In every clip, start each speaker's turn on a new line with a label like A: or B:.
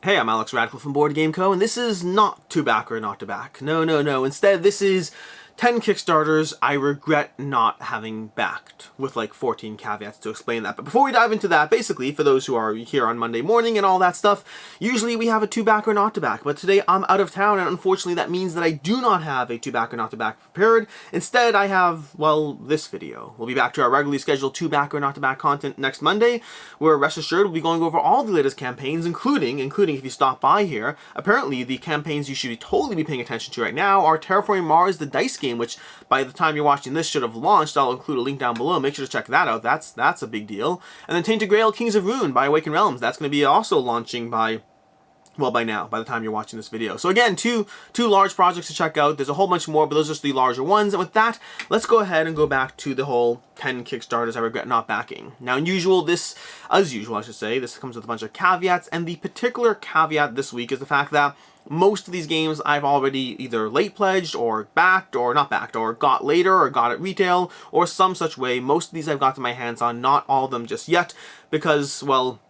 A: Hey, I'm Alex Radcliffe from Board Game Co, and this is not to back or not to back. No. Instead, this is 10 Kickstarters I regret not having backed, with like 14 caveats to explain that. But before we dive into that, basically, for those who are here on Monday morning and all that stuff, usually we have a to back or not to back. But today I'm out of town, and unfortunately that means that I do not have a to back or not to back prepared. Instead, I have, well, this video. We'll be back to our regularly scheduled to back or not to back content next Monday, where rest assured we'll be going over all the latest campaigns, including if you stop by here, apparently the campaigns you should totally be paying attention to right now are Terraforming Mars, the dice game, which by the time you're watching this should have launched. I'll include a link down below. Make sure to check that out. That's a big deal. And then Tainted Grail, Kings of Ruin by Awakened Realms. That's going to be also launching by now, by the time you're watching this video. So again, two large projects to check out. There's a whole bunch more, but those are just the larger ones. And with that, let's go ahead and go back to the whole 10 Kickstarters I regret not backing. Now, as usual, this comes with a bunch of caveats, and the particular caveat this week is the fact that most of these games I've already either late pledged or backed or not backed or got later or got at retail or some such way. Most of these I've got to my hands on, not all of them just yet, because, well,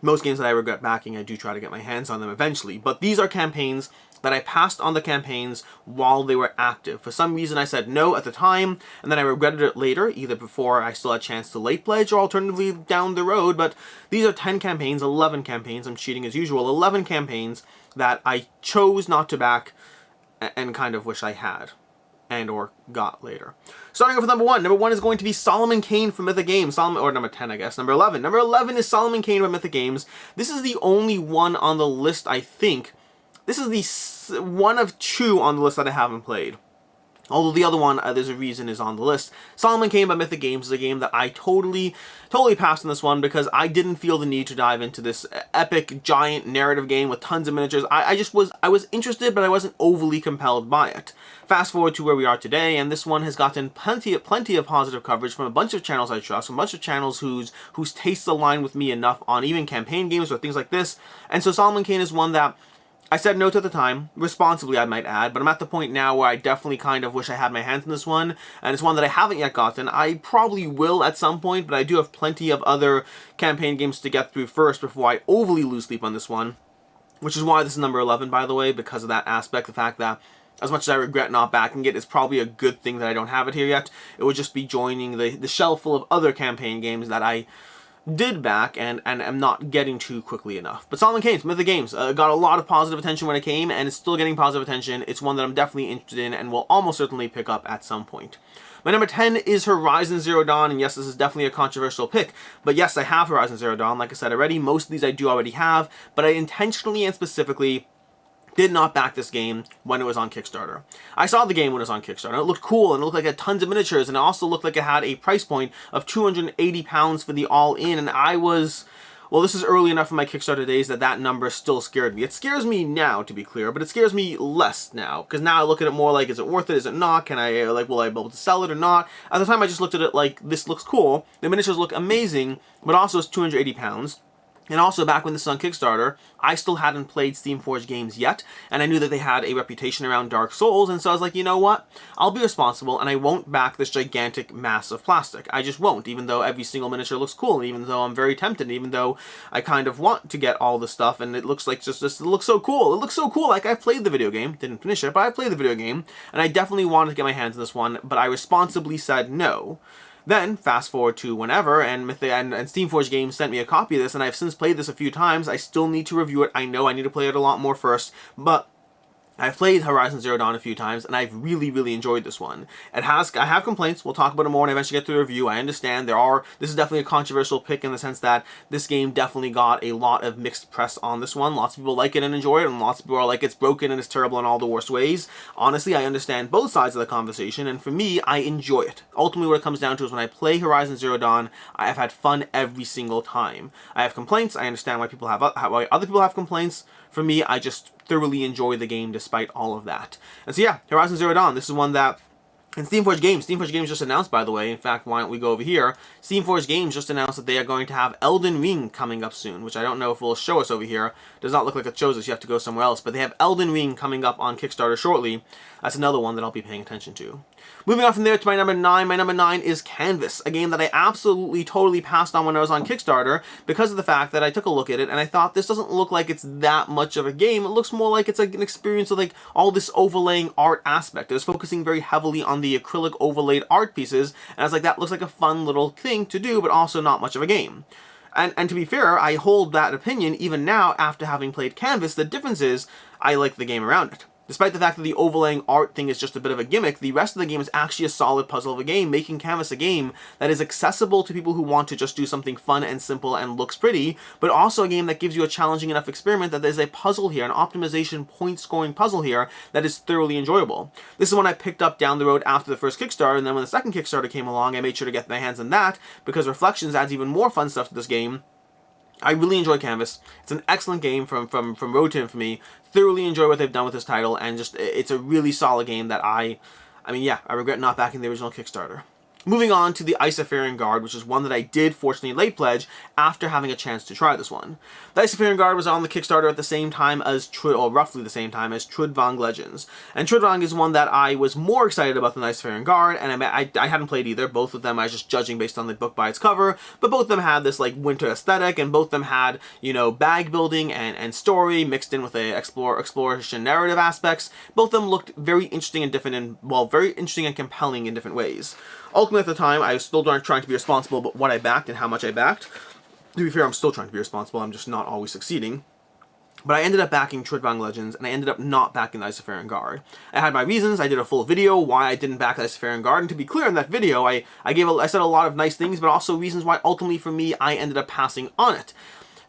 A: most games that I regret backing, I do try to get my hands on them eventually. But these are campaigns that I passed on the campaigns while they were active. For some reason I said no at the time, and then I regretted it later, either before I still had a chance to late pledge or alternatively down the road. But these are 10 campaigns, 11 campaigns, I'm cheating as usual, 11 campaigns that I chose not to back and kind of wish I had and or got later. Starting off with number one. Number one is going to be Solomon Kane from Mythic Games. Or number 10, I guess. Number 11. Number 11 is Solomon Kane by Mythic Games. This is the only one on the list, I think. This is the one of two on the list that I haven't played. Although the other one, there's a reason, is on the list. Solomon Kane by Mythic Games is a game that I totally passed on this one because I didn't feel the need to dive into this epic, giant narrative game with tons of miniatures. I was interested, but I wasn't overly compelled by it. Fast forward to where we are today, and this one has gotten plenty of positive coverage from a bunch of channels I trust, from a bunch of channels whose tastes align with me enough on even campaign games or things like this. And so Solomon Kane is one that I said no to at the time, responsibly I might add, but I'm at the point now where I definitely kind of wish I had my hands on this one, and it's one that I haven't yet gotten. I probably will at some point, but I do have plenty of other campaign games to get through first before I overly lose sleep on this one, which is why this is number 11, by the way, because of that aspect, the fact that as much as I regret not backing it, it's probably a good thing that I don't have it here yet. It would just be joining the shelf full of other campaign games that I did back and am not getting to quickly enough. But Solomon Kane, Mythic Games, got a lot of positive attention when it came, and it's still getting positive attention. It's one that I'm definitely interested in and will almost certainly pick up at some point. My number 10 is Horizon Zero Dawn, and yes, this is definitely a controversial pick, but yes, I have Horizon Zero Dawn, like I said already. Most of these I do already have, but I intentionally and specifically did not back this game when it was on Kickstarter. I saw the game when it was on Kickstarter. It looked cool, and it looked like it had tons of miniatures, and it also looked like it had a price point of £280 for the all-in, and I was, well, this is early enough in my Kickstarter days that number still scared me. It scares me now, to be clear, but it scares me less now, because now I look at it more like, is it worth it, is it not, will I be able to sell it or not? At the time, I just looked at it like, this looks cool, the miniatures look amazing, but also it's £280. And also, back when this was on Kickstarter, I still hadn't played Steamforged games yet, and I knew that they had a reputation around Dark Souls, and so I was like, you know what? I'll be responsible, and I won't back this gigantic mass of plastic. I just won't, even though every single miniature looks cool, and even though I'm very tempted, and even though I kind of want to get all the stuff, and it looks like it looks so cool. It looks so cool, like I've played the video game, didn't finish it, but I played the video game, and I definitely wanted to get my hands on this one, but I responsibly said no. Then, fast forward to whenever, and Steamforged Games sent me a copy of this, and I've since played this a few times. I still need to review it. I know I need to play it a lot more first, but I've played Horizon Zero Dawn a few times, and I've really enjoyed this one. I have complaints. We'll talk about it more when I eventually get to the review. I understand this is definitely a controversial pick in the sense that this game definitely got a lot of mixed press on this one. Lots of people like it and enjoy it, and lots of people are like, it's broken and it's terrible in all the worst ways. Honestly, I understand both sides of the conversation, and for me, I enjoy it. Ultimately, what it comes down to is when I play Horizon Zero Dawn, I have had fun every single time. I have complaints. I understand why why other people have complaints. For me, I just thoroughly enjoy the game despite all of that. And so yeah, Horizon Zero Dawn, this is one that And Steamforged Games just announced, by the way, in fact, why don't we go over here, Steamforged Games just announced that they are going to have Elden Ring coming up soon, which I don't know if it will show us over here. Does not look like it shows us, you have to go somewhere else, but they have Elden Ring coming up on Kickstarter shortly. That's another one that I'll be paying attention to. Moving on from there to my number 9, my number 9 is Canvas, a game that I absolutely, totally passed on when I was on Kickstarter because of the fact that I took a look at it and I thought this doesn't look like it's that much of a game. It looks more like it's like an experience with like all this overlaying art aspect. It was focusing very heavily on the acrylic overlaid art pieces, and I was like, that looks like a fun little thing to do, but also not much of a game. And to be fair, I hold that opinion even now after having played Canvas. The difference is I like the game around it. Despite the fact that the overlaying art thing is just a bit of a gimmick, the rest of the game is actually a solid puzzle of a game, making Canvas a game that is accessible to people who want to just do something fun and simple and looks pretty, but also a game that gives you a challenging enough experiment that there's a puzzle here, an optimization point-scoring puzzle here that is thoroughly enjoyable. This is one I picked up down the road after the first Kickstarter, and then when the second Kickstarter came along, I made sure to get my hands on that, because Reflections adds even more fun stuff to this game. I really enjoy Canvas. It's an excellent game from Road to Infamy. Thoroughly enjoy what they've done with this title, and just it's a really solid game that I regret not backing the original Kickstarter. Moving on to the Isofarian Guard, which is one that I did fortunately late pledge after having a chance to try this one. The Isofarian Guard was on the Kickstarter at the same time as roughly the same time as Trudvang Legends. And Trudvang is one that I was more excited about than the Isofarian Guard, and I hadn't played either. Both of them I was just judging based on the book by its cover, but both of them had this like winter aesthetic, and both of them had, you know, bag building and story mixed in with a exploration narrative aspects. Both of them looked very interesting and different, and well, very interesting and compelling in different ways. Ultimately, at the time, I was still trying to be responsible about what I backed and how much I backed. To be fair, I'm still trying to be responsible, I'm just not always succeeding. But I ended up backing Trudvang Legends, and I ended up not backing the Isofarian Guard. I had my reasons. I did a full video why I didn't back the Isofarian Guard, and to be clear in that video, I said a lot of nice things, but also reasons why ultimately for me I ended up passing on it.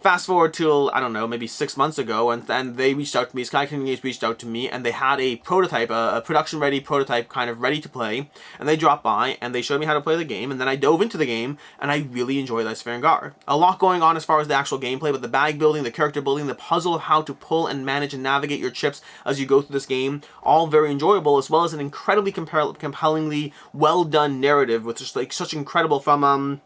A: Fast forward till, I don't know, maybe 6 months ago, and they reached out to me, Sky King Games reached out to me, and they had a prototype, a production-ready prototype kind of ready to play, and they dropped by, and they showed me how to play the game, and then I dove into the game, and I really enjoyed the Isofarian Guard. A lot going on as far as the actual gameplay, but the bag building, the character building, the puzzle of how to pull and manage and navigate your chips as you go through this game, all very enjoyable, as well as an incredibly compellingly well-done narrative, with just like such incredible from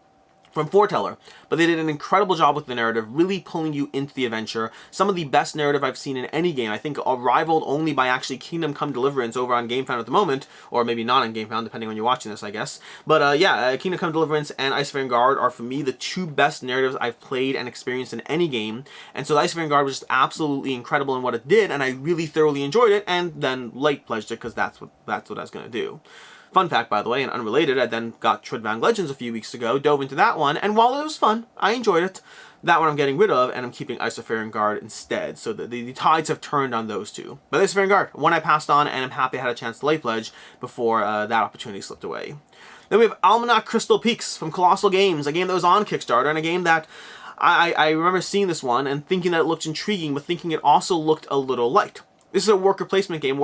A: Foreteller. But they did an incredible job with the narrative, really pulling you into the adventure. Some of the best narrative I've seen in any game. I think rivaled only by actually Kingdom Come Deliverance over on GameFound at the moment, or maybe not on GameFound, depending on when you're watching this, I guess. But yeah, Kingdom Come Deliverance and Isofarian Guard are for me the two best narratives I've played and experienced in any game. And so the Isofarian Guard was just absolutely incredible in what it did, and I really thoroughly enjoyed it, and then late pledged it because that's what I was going to do. Fun fact, by the way, and unrelated, I then got Trudvang Legends a few weeks ago, dove into that one, and while it was fun, I enjoyed it. That one I'm getting rid of, and I'm keeping Isofarian Guard instead, so the tides have turned on those two. But Isofarian Guard, one I passed on, and I'm happy I had a chance to late pledge before that opportunity slipped away. Then we have Almanac Crystal Peaks from Colossal Games, a game that was on Kickstarter, and a game that I remember seeing this one and thinking that it looked intriguing, but thinking it also looked a little light. This is a worker placement game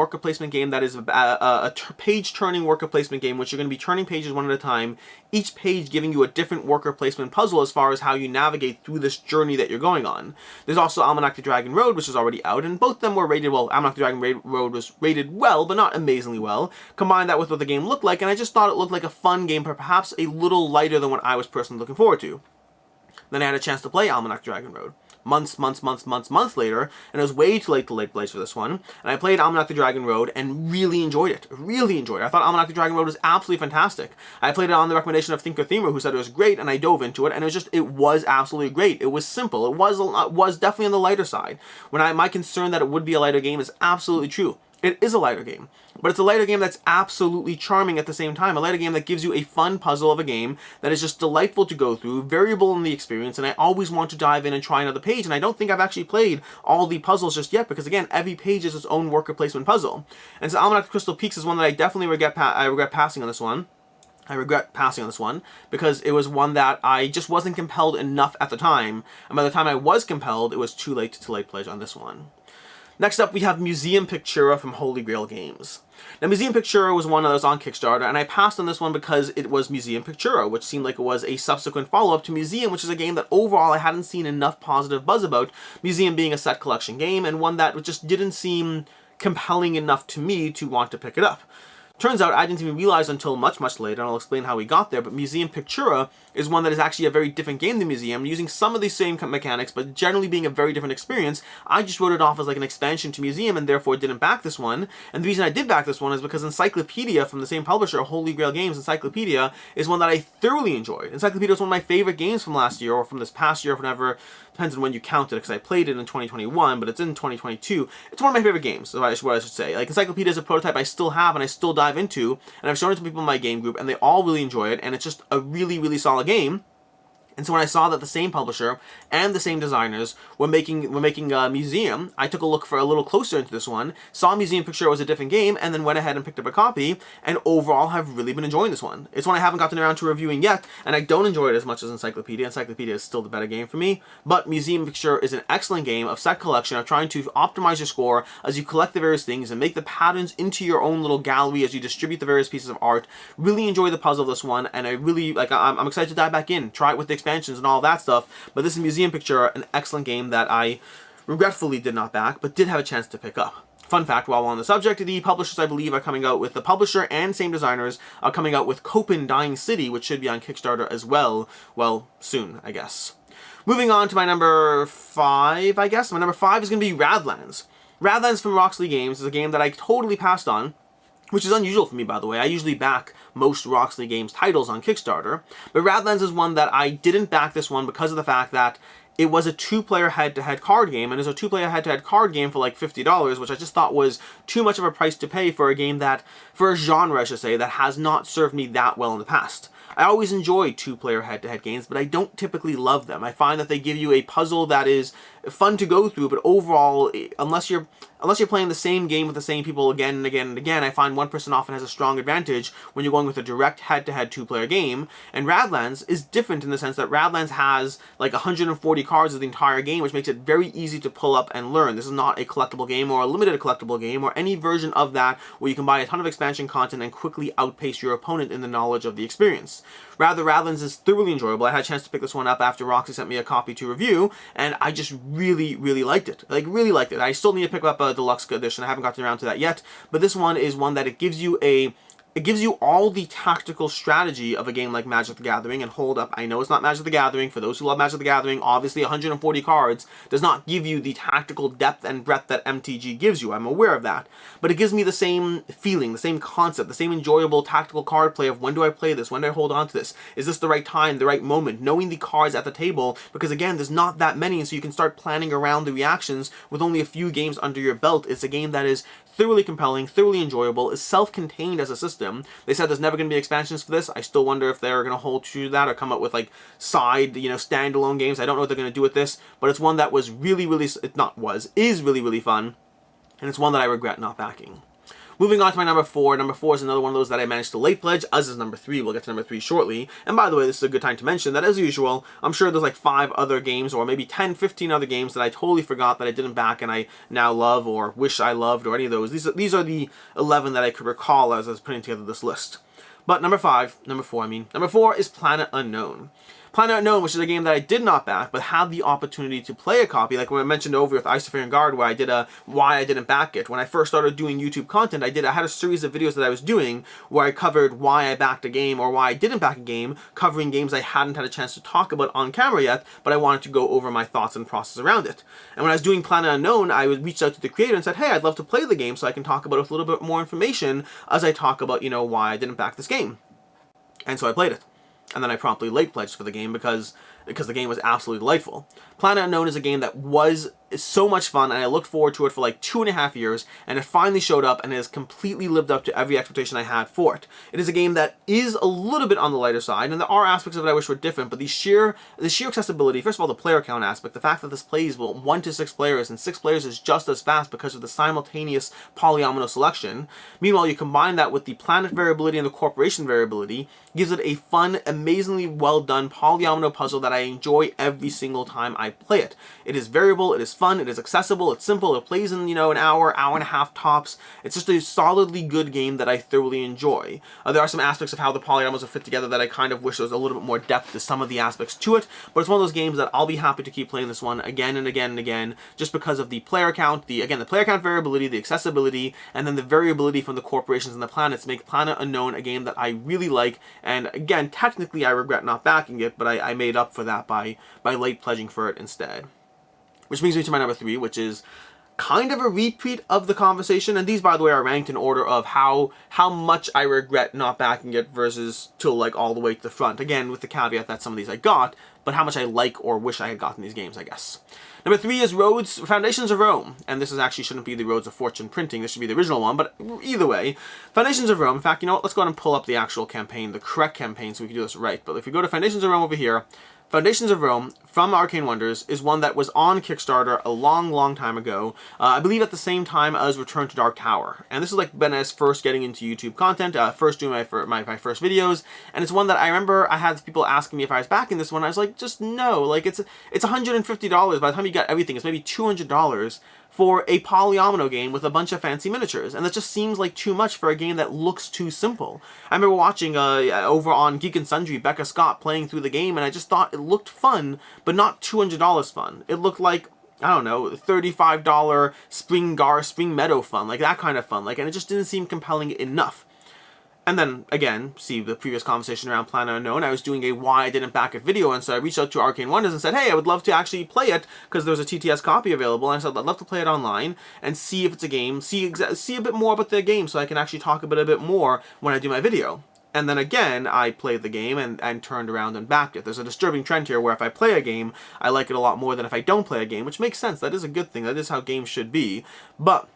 A: that is a page-turning worker placement game, which you're going to be turning pages one at a time, each page giving you a different worker placement puzzle as far as how you navigate through this journey that you're going on. There's also Almanac the Dragon Road, which is already out, and both of them were rated well. Almanac the Dragon Road was rated well, but not amazingly well. Combine that with what the game looked like, and I just thought it looked like a fun game, perhaps a little lighter than what I was personally looking forward to. Then I had a chance to play Almanac the Dragon Road. Months later, and it was way too late to late place for this one, and I played Almanac the Dragon Road and really enjoyed it. Really enjoyed it. I thought Almanac the Dragon Road was absolutely fantastic. I played it on the recommendation of Thinker Themer, who said it was great, and I dove into it, and it was absolutely great. It was simple. It was definitely on the lighter side. My concern that it would be a lighter game is absolutely true. It is a lighter game, but it's a lighter game that's absolutely charming at the same time. A lighter game that gives you a fun puzzle of a game that is just delightful to go through, variable in the experience, and I always want to dive in and try another page, and I don't think I've actually played all the puzzles just yet, because again, every page is its own worker placement puzzle. And so Almanac Crystal Peaks is one that I definitely regret passing on this one. I regret passing on this one because it was one that I just wasn't compelled enough at the time, and by the time I was compelled, it was too late to late pledge on this one. Next up, we have Museum Pictura from Holy Grail Games. Now, Museum Pictura was one that was on Kickstarter, and I passed on this one because it was Museum Pictura, which seemed like it was a subsequent follow-up to Museum, which is a game that overall I hadn't seen enough positive buzz about, Museum being a set collection game, and one that just didn't seem compelling enough to me to want to pick it up. Turns out I didn't even realize until much, much later, and I'll explain how we got there, but Museum Pictura is one that is actually a very different game than Museum, using some of the same mechanics, but generally being a very different experience. I just wrote it off as like an expansion to Museum, and therefore didn't back this one. And the reason I did back this one is because Encyclopedia, from the same publisher, Holy Grail Games, Encyclopedia, is one that I thoroughly enjoyed. Encyclopedia is one of my favorite games from last year, or from this past year, or whatever. Depends on when you count it, because I played it in 2021, but it's in 2022. It's one of my favorite games, is what I should say. Like, Encyclopedia is a prototype I still have, and I still dive into, and I've shown it to people in my game group, and they all really enjoy it, and it's just a really, really solid game. And so when I saw that the same publisher and the same designers were making Museum, I took a look for a little closer into this one, saw Museum Picture was a different game, and then went ahead and picked up a copy, and overall have really been enjoying this one. It's one I haven't gotten around to reviewing yet, and I don't enjoy it as much as Encyclopedia. Encyclopedia is still the better game for me, but Museum Picture is an excellent game of set collection, of trying to optimize your score as you collect the various things and make the patterns into your own little gallery as you distribute the various pieces of art. Really enjoy the puzzle of this one, and I really, I'm excited to dive back in, try it with the expansions and all that stuff, but this is Museum Picture, an excellent game that I regretfully did not back, but did have a chance to pick up. Fun fact, while on the subject, the publishers I believe are coming out with, the publisher and same designers are coming out with Copen Dying City, which should be on Kickstarter as well, soon, I guess. Moving on to my number 5, I guess. My number 5 is going to be Radlands. Radlands from Roxley Games is a game that I totally passed on, which is unusual for me, by the way. I usually back most Roxley Games titles on Kickstarter, but Radlands is one that I didn't back this one because of the fact that it was a 2-player head-to-head card game, and it's a 2-player head-to-head card game for like $50, which I just thought was too much of a price to pay for a game that, for a genre, I should say, that has not served me that well in the past. I always enjoy 2-player head-to-head games, but I don't typically love them. I find that they give you a puzzle that is fun to go through, but overall, unless you're playing the same game with the same people again and again and again, I find one person often has a strong advantage when you're going with a direct head-to-head 2-player game. And Radlands is different in the sense that Radlands has like 140 cards of the entire game, which makes it very easy to pull up and learn. This is not a collectible game or a limited collectible game or any version of that where you can buy a ton of expansion content and quickly outpace your opponent in the knowledge of the experience. Rather, Radlands is thoroughly enjoyable. I had a chance to pick this one up after Roxy sent me a copy to review, and I just really, really liked it. Like, really liked it. I still need to pick up a deluxe edition. I haven't gotten around to that yet, but this one is one that it gives you all the tactical strategy of a game like Magic the Gathering. And hold up, I know it's not Magic the Gathering. For those who love Magic the Gathering, obviously 140 cards does not give you the tactical depth and breadth that MTG gives you. I'm aware of that. But it gives me the same feeling, the same concept, the same enjoyable tactical card play of when do I play this? When do I hold on to this? Is this the right time, the right moment? Knowing the cards at the table, because again, there's not that many, and so you can start planning around the reactions with only a few games under your belt. It's a game that is thoroughly compelling, thoroughly enjoyable, is self-contained as a system. They said there's never going to be expansions for this. I still wonder if they're going to hold true to that or come up with like side, standalone games. I don't know what they're going to do with this, but it's one that was really, really, is really, really fun, and it's one that I regret not backing. Moving on to my number 4. Number 4 is another one of those that I managed to late pledge, as is number 3. We'll get to number 3 shortly. And by the way, this is a good time to mention that, as usual, I'm sure there's like 5 other games, or maybe 10, 15 other games that I totally forgot that I didn't back and I now love or wish I loved, or any of those. These are the 11 that I could recall as I was putting together this list. But number 4 is Planet Unknown. Planet Unknown, which is a game that I did not back, but had the opportunity to play a copy, like when I mentioned over with Isofarian Guard, where I did a why I didn't back it. When I first started doing YouTube content, I had a series of videos that I was doing where I covered why I backed a game or why I didn't back a game, covering games I hadn't had a chance to talk about on camera yet, but I wanted to go over my thoughts and process around it. And when I was doing Planet Unknown, I reached out to the creator and said, hey, I'd love to play the game so I can talk about it with a little bit more information as I talk about, why I didn't back this game. And so I played it. And then I promptly late pledged for the game because the game was absolutely delightful. Planet Unknown is a game that was so much fun, and I looked forward to it for like 2.5 years, and it finally showed up and has completely lived up to every expectation I had for it. It is a game that is a little bit on the lighter side, and there are aspects of it I wish were different, but the sheer accessibility, first of all, the player count aspect, the fact that this plays 1 to 6 players, and 6 players is just as fast because of the simultaneous polyomino selection. Meanwhile, you combine that with the planet variability and the corporation variability, gives it a fun, amazingly well done polyomino puzzle that I enjoy every single time I play it. It is variable, it is fun, it is accessible, it's simple, it plays in, an hour, hour and a half tops. It's just a solidly good game that I thoroughly enjoy. There are some aspects of how the polygons are fit together that I kind of wish there was a little bit more depth to some of the aspects to it, but it's one of those games that I'll be happy to keep playing this one again and again and again, just because of the player count, the player count variability, the accessibility, and then the variability from the corporations and the planets make Planet Unknown a game that I really like. And again, technically I regret not backing it, but I made up for that by late pledging for it instead. Which brings me to my number 3, which is kind of a repeat of the conversation, and these, by the way, are ranked in order of how much I regret not backing it versus till like all the way to the front. Again, with the caveat that some of these I got, but how much I like or wish I had gotten these games, I guess. Number 3 is Foundations of Rome, and this actually shouldn't be the Roads of Fortune printing, this should be the original one, but either way, Foundations of Rome. In fact, you know what, let's go ahead and pull up the actual campaign, the correct campaign, so we can do this right. But if we go to Foundations of Rome over here, Foundations of Rome from Arcane Wonders is one that was on Kickstarter a long time ago. I believe at the same time as Return to Dark Tower. And this is like when I was first getting into YouTube content, first doing my first videos. And it's one that I remember I had people asking me if I was backing this one. I was like, just no. Like it's $150. By the time you got everything, it's maybe $200 for a polyomino game with a bunch of fancy miniatures, and that just seems like too much for a game that looks too simple. I remember watching over on Geek and Sundry, Becca Scott playing through the game, and I just thought it looked fun, but not $200 fun. It looked like, I don't know, $35 Spring Meadow fun, like that kind of fun, and it just didn't seem compelling enough. And then, again, see the previous conversation around Planet Unknown, I was doing a why I didn't back it video, and so I reached out to Arcane Wonders and said, hey, I would love to actually play it, because there's a TTS copy available, and I said, I'd love to play it online, and see if it's a game, see a bit more about the game, so I can actually talk about it a bit more when I do my video. And then again, I played the game and turned around and backed it. There's a disturbing trend here where if I play a game, I like it a lot more than if I don't play a game, which makes sense. That is a good thing. That is how games should be. But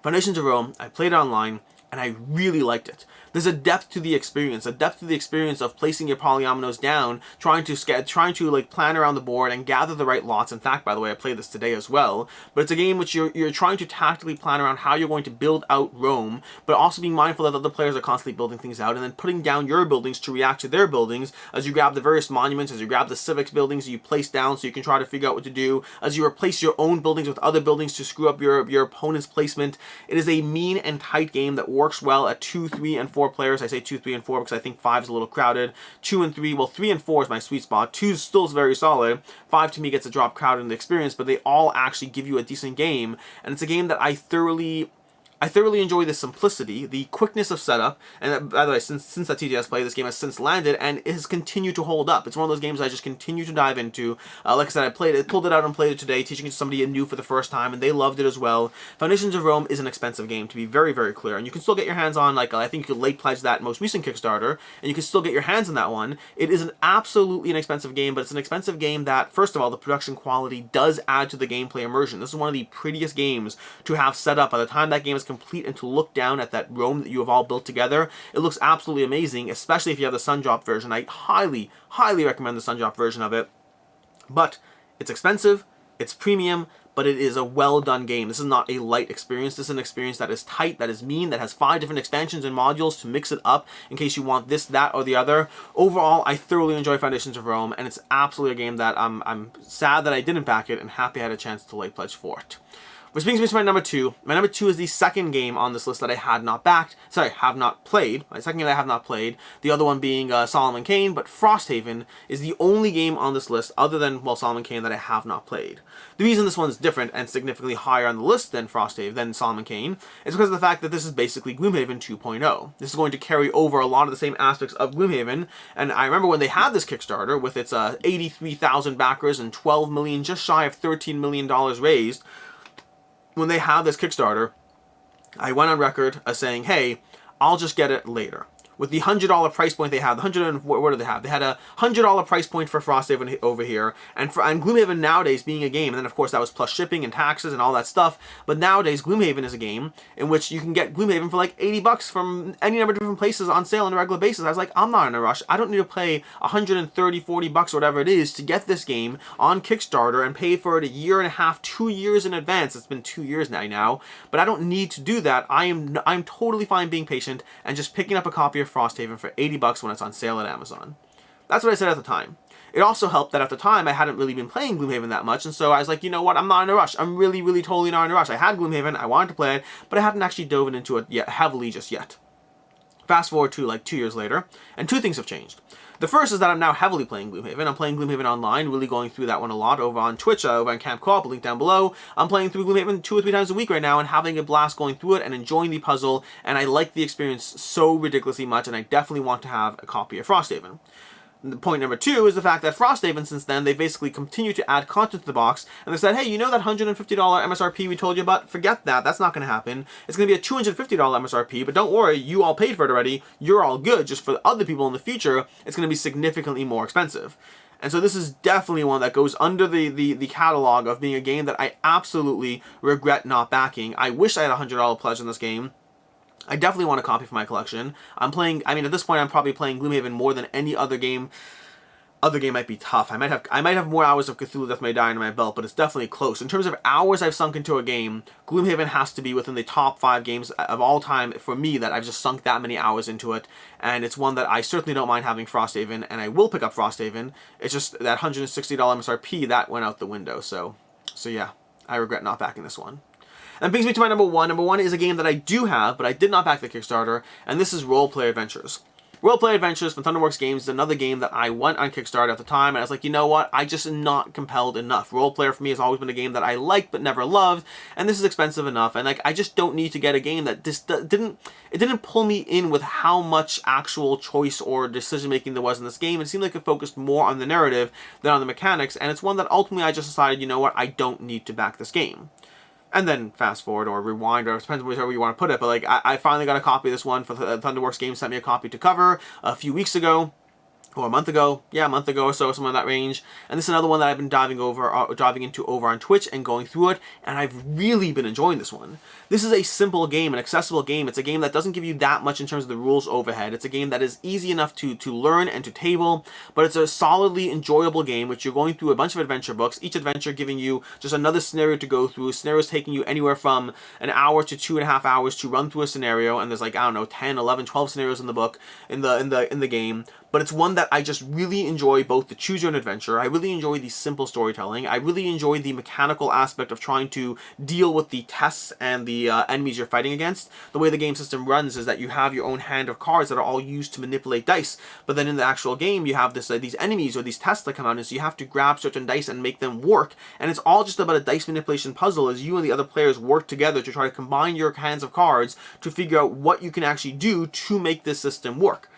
A: Foundations of Rome, I played it online, and I really liked it. There's a depth to the experience, of placing your polyominoes down, trying to like plan around the board and gather the right lots. In fact, by the way, I played this today as well. But it's a game which you're trying to tactically plan around how you're going to build out Rome, but also being mindful that other players are constantly building things out, and then putting down your buildings to react to their buildings as you grab the various monuments, as you grab the civics buildings you place down so you can try to figure out what to do, as you replace your own buildings with other buildings to screw up your opponent's placement. It is a mean and tight game that works well at 2, 3, and 4 players. I say 2, 3, and 4 because I think 5 is a little crowded. 2 and 3, well, 3 and 4 is my sweet spot. 2 is still very solid. 5 to me gets a drop crowded in the experience, but they all actually give you a decent game, and it's a game that I thoroughly enjoy the simplicity, the quickness of setup, and by the way, since that TTS play, this game has since landed, and it has continued to hold up. It's one of those games I just continue to dive into. Like I said, I pulled it out and played it today, teaching it to somebody new for the first time, and they loved it as well. Foundations of Rome is an expensive game, to be very, very clear, and you can still get your hands on, like, I think you could late pledge that most recent Kickstarter, and you can still get your hands on that one. It is absolutely an expensive game, but it's an expensive game that, first of all, the production quality does add to the gameplay immersion. This is one of the prettiest games to have set up. By the time that game is complete and to look down at that Rome that you have all built together, it looks absolutely amazing, especially if you have the Sundrop version. I highly recommend the Sundrop version of it. But it's expensive, it's premium, but it is a well done game. This is not a light experience. This is an experience that is tight, that is mean, that has 5 different expansions and modules to mix it up in case you want this, that, or the other. Overall, I thoroughly enjoy Foundations of Rome, and it's absolutely a game that I'm sad that I didn't back it and happy I had a chance to late pledge for it. Which brings me to my number 2. My number 2 is the second game on this list that I have not played. My second game that I have not played. The other one being Solomon Kane, but Frosthaven is the only game on this list other than, well, Solomon Kane that I have not played. The reason this one's different and significantly higher on the list than Solomon Kane is because of the fact that this is basically Gloomhaven 2.0. This is going to carry over a lot of the same aspects of Gloomhaven, and I remember when they had this Kickstarter with its 83,000 backers and 12 million, just shy of $13 million raised. When they had this Kickstarter, I went on record as saying, hey, I'll just get it later. With the $100 price point they had, what did they have? They had a $100 price point for Frosthaven over here, and Gloomhaven nowadays being a game, and then of course that was plus shipping and taxes and all that stuff, but nowadays Gloomhaven is a game in which you can get Gloomhaven for like $80 from any number of different places on sale on a regular basis. I was like, I'm not in a rush. I don't need to pay $130, $40 or whatever it is to get this game on Kickstarter and pay for it a year and a half, 2 years in advance. It's been 2 years now, but I don't need to do that. I'm totally fine being patient and just picking up a copy of Frosthaven for $80 when it's on sale at Amazon. That's what I said at the time. It also helped that at the time I hadn't really been playing Gloomhaven that much, and so I was like, you know what, I'm not in a rush. I'm really, really totally not in a rush. I had Gloomhaven, I wanted to play it, but I hadn't actually dove into it yet heavily just yet. Fast forward to like 2 years later, and two things have changed. The first is that I'm now heavily playing Gloomhaven. I'm playing Gloomhaven online, really going through that one a lot over on Twitch, over on Camp Co-op, link down below. I'm playing through Gloomhaven 2 or 3 times a week right now and having a blast going through it and enjoying the puzzle, and I like the experience so ridiculously much, and I definitely want to have a copy of Frosthaven. Point number two is the fact that Frosthaven, since then, they basically continue to add content to the box, and they said, hey, you know that $150 MSRP we told you about? Forget that. That's not going to happen. It's going to be a $250 MSRP, but don't worry, you all paid for it already. You're all good. Just for other people in the future, it's going to be significantly more expensive. And so this is definitely one that goes under the catalog of being a game that I absolutely regret not backing. I wish I had a $100 pledge in this game. I definitely want a copy for my collection. I'm playing, I mean, at this point, I'm probably playing Gloomhaven more than any other game. Other game might be tough. I might have more hours of Cthulhu Death May Die under my belt, but it's definitely close. In terms of hours I've sunk into a game, Gloomhaven has to be within the top 5 games of all time for me that I've just sunk that many hours into it. And it's one that I certainly don't mind having Frosthaven, and I will pick up Frosthaven. It's just that $160 MSRP, that went out the window. So yeah, I regret not backing this one. And brings me to my number one. Number one is a game that I do have, but I did not back the Kickstarter, and this is Roleplay Adventures. Roleplay Adventures from Thunderworks Games is another game that I went on Kickstarter at the time, and I was like, you know what, I just am not compelled enough. Roleplayer for me has always been a game that I liked but never loved, and this is expensive enough, and like, I just don't need to get a game that just didn't pull me in with how much actual choice or decision making there was in this game. It seemed like it focused more on the narrative than on the mechanics, and it's one that ultimately I just decided, you know what, I don't need to back this game. And then fast forward or rewind, or it depends whichever you want to put it, but like I finally got a copy of this one. For Thunderworks Games sent me a copy to cover a few weeks ago, or a month ago, yeah, a month ago or so, somewhere in that range. And this is another one that I've been diving into over on Twitch and going through it, and I've really been enjoying this one. This is a simple game, an accessible game. It's a game that doesn't give you that much in terms of the rules overhead. It's a game that is easy enough to learn and to table, but it's a solidly enjoyable game, which you're going through a bunch of adventure books, each adventure giving you just another scenario to go through. Scenarios taking you anywhere from an hour to 2.5 hours to run through a scenario, and there's like, I don't know, 10, 11, 12 scenarios in the book, in the game. But it's one that I just really enjoy, both the choose your own adventure. I really enjoy the simple storytelling. I really enjoy the mechanical aspect of trying to deal with the tests and the enemies you're fighting against. The way the game system runs is that you have your own hand of cards that are all used to manipulate dice. But then in the actual game, you have these enemies or these tests that come out, and so you have to grab certain dice and make them work. And it's all just about a dice manipulation puzzle as you and the other players work together to try to combine your hands of cards to figure out what you can actually do to make this system work.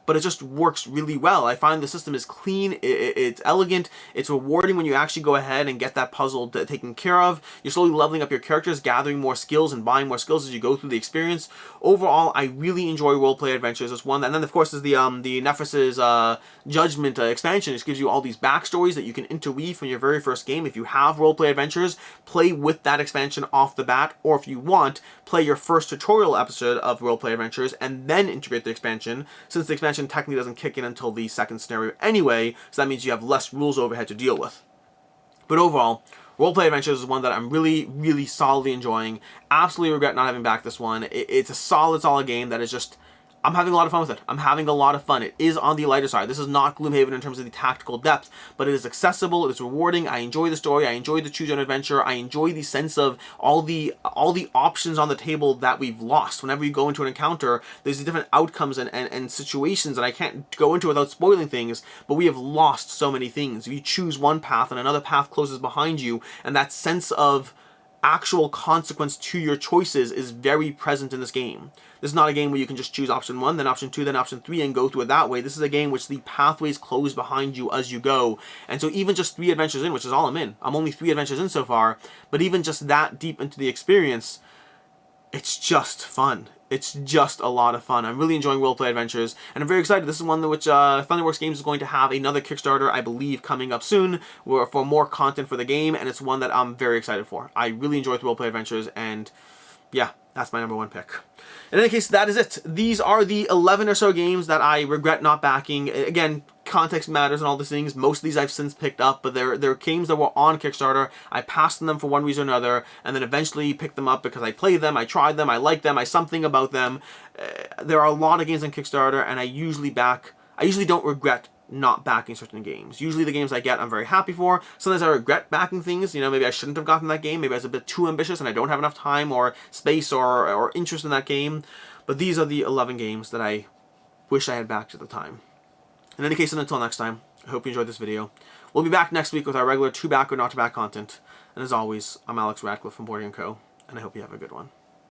A: But it just works really well. I find the system is clean, it's elegant, it's rewarding when you actually go ahead and get that puzzle taken care of. You're slowly leveling up your characters, gathering more skills and buying more skills as you go through the experience. Overall, I really enjoy Roleplay Adventures. It's one that, and then of course is the Nephris's Judgment expansion. It gives you all these backstories that you can interweave from your very first game. If you have Roleplay Adventures, play with that expansion off the bat, or if you want, play your first tutorial episode of Roleplay Adventures and then integrate the expansion, since the expansion technically doesn't kick in until the second scenario anyway, so that means you have less rules overhead to deal with. But overall, Roleplay Adventures is one that I'm really, really solidly enjoying. Absolutely regret not having backed this one. It's a solid game that is just, I'm having a lot of fun with it. I'm having a lot of fun. It is on the lighter side. This is not Gloomhaven in terms of the tactical depth, but it is accessible, it is rewarding. I enjoy the story, I enjoy the choose your own adventure, I enjoy the sense of all the options on the table that we've lost. Whenever you go into an encounter, there's different outcomes and situations, and I can't go into without spoiling things, but we have lost so many things. You choose one path and another path closes behind you, and that sense of actual consequence to your choices is very present in this game. This is not a game where you can just choose option 1, then option 2, then option 3 and go through it that way. This is a game which the pathways close behind you as you go. And so even just 3 adventures in, which is all I'm in, I'm only 3 adventures in so far, but even just that deep into the experience, it's just fun. It's just a lot of fun. I'm really enjoying Roleplay Adventures, and I'm very excited. This is one which Thunderworks Games is going to have another Kickstarter, I believe, coming up soon for more content for the game, and it's one that I'm very excited for. I really enjoy Roleplay Adventures, and yeah, that's my number 1 pick. In any case, that is it. These are the 11 or so games that I regret not backing. Again, context matters and all these things. Most of these I've since picked up, but they're games that were on Kickstarter. I passed on them for one reason or another, and then eventually picked them up because I played them, I tried them, I liked them, something about them. There are a lot of games on Kickstarter, and I usually don't regret not backing certain games. Usually the games I get I'm very happy for. Sometimes I regret backing things, you know, maybe I shouldn't have gotten that game, maybe I was a bit too ambitious and I don't have enough time or space or interest in that game. But these are the 11 games that I wish I had backed at the time. In any case, until next time, I hope you enjoyed this video. We'll be back next week with our regular to back or not to back content. And as always, I'm Alex Radcliffe from Board Game Co. And I hope you have a good one.